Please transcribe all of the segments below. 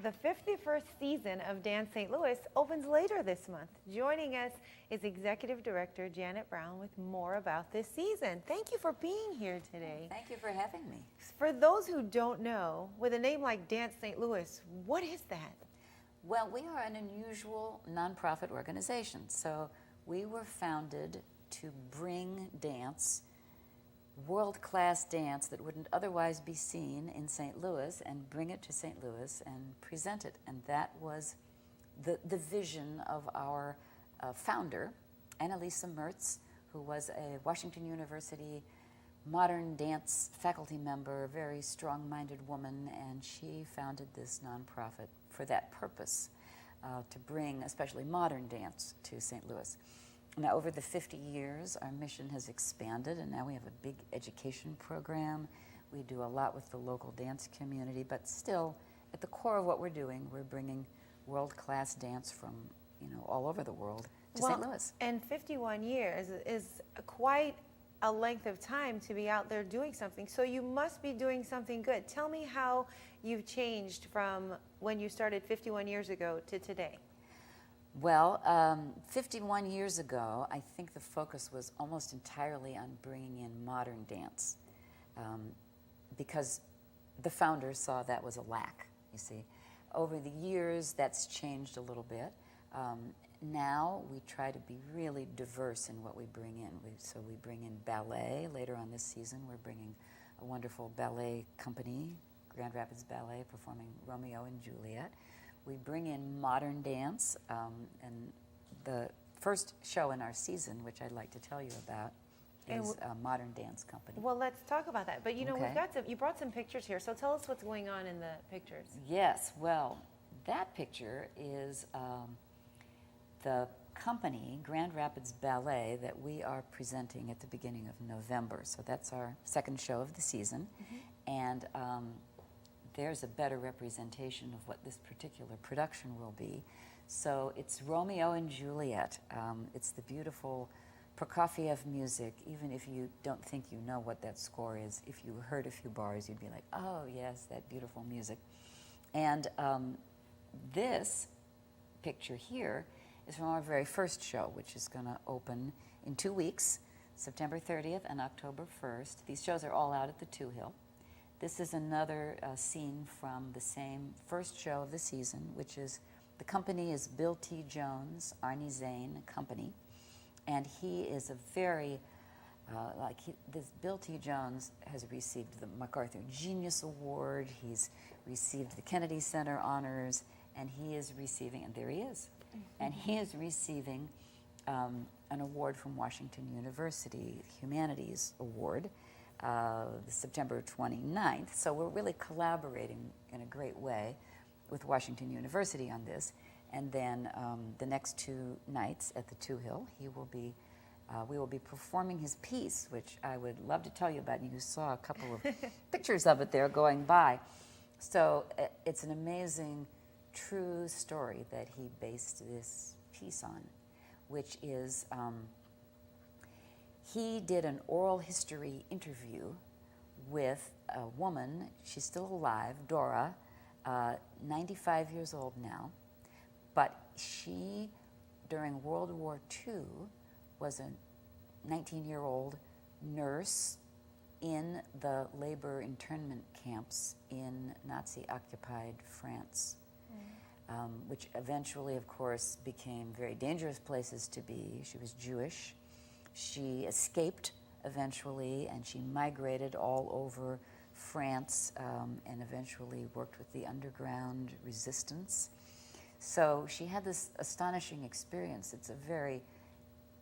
The 51st season of Dance St. Louis opens later this month. Joining us is Executive Director Janet Brown with more about this season. Thank you for being here today. Thank you for having me. For those who don't know, with a name like Dance St. Louis, what is that? Well, we are an unusual nonprofit organization. So we were founded to bring dance, world-class dance that wouldn't otherwise be seen in St. Louis, and bring it to St. Louis and present it. And that was the vision of our founder, Annalisa Mertz, who was a Washington University modern dance faculty member, a very strong-minded woman, and she founded this nonprofit for that purpose, to bring especially modern dance to St. Louis. Now, over the 50 years, our mission has expanded, and now we have a big education program. We do a lot with the local dance community, but still, at the core of what we're doing, we're bringing world-class dance from, all over the world to St. Louis. And 51 years is quite a length of time to be out there doing something, so you must be doing something good. Tell me how you've changed from when you started 51 years ago to today. Well, 51 years ago, I think the focus was almost entirely on bringing in modern dance, because the founders saw that was a lack, you see. Over the years, that's changed a little bit. Now we try to be really diverse in what we bring in. So we bring in ballet. Later on this season, we're bringing a wonderful ballet company, Grand Rapids Ballet, performing Romeo and Juliet. We bring in modern dance, and the first show in our season, which I'd like to tell you about, is a modern dance company. Well, let's talk about that. But Okay. we've got you brought some pictures here, so tell us what's going on in the pictures. Yes, well, that picture is the company, Grand Rapids Ballet, that we are presenting at the beginning of November. So that's our second show of the season. And there's a better representation of what this particular production will be. So it's Romeo and Juliet. It's the beautiful Prokofiev music. Even if you don't think you know what that score is, if you heard a few bars, you'd be like, oh yes, that beautiful music. And this picture here is from our very first show, which is going to open in 2 weeks, September 30th and October 1st. These shows are all out at the Touhill. This is another scene from the same first show of the season, which is, the company is Bill T. Jones, Arnie Zane Company, and he is a very, Bill T. Jones has received the MacArthur Genius Award, he's received the Kennedy Center honors, and he is receiving, and there he is, and he is receiving an award from Washington University, Humanities Award, September 29th. So we're really collaborating in a great way with Washington University on this. And then the next 2 nights at the Touhill, we will be performing his piece, which I would love to tell you about. You saw a couple of pictures of it there going by. So it's an amazing, true story that he based this piece on, which is he did an oral history interview with a woman, she's still alive, Dora, 95 years old now, but she, during World War II, was a 19-year-old nurse in the labor internment camps in Nazi-occupied France, which eventually, of course, became very dangerous places to be. She was Jewish. She escaped eventually, and she migrated all over France, and eventually worked with the underground resistance. So she had this astonishing experience. It's a very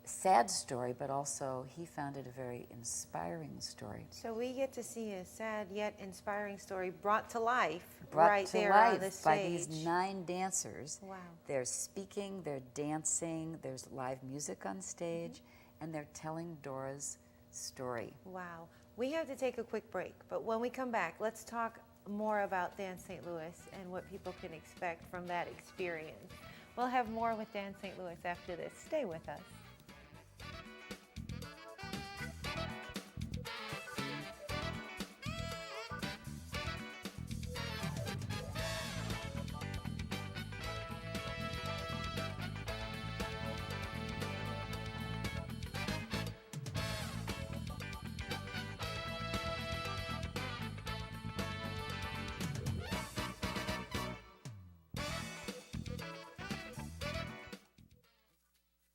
sad story, but also he found it a very inspiring story. So we get to see a sad yet inspiring story brought to life right there on the stage. By these 9 dancers. Wow. They're speaking, they're dancing, there's live music on stage, and they're telling Dora's story. Wow. We have to take a quick break, but when we come back, let's talk more about Dance St. Louis and what people can expect from that experience. We'll have more with Dance St. Louis after this. Stay with us.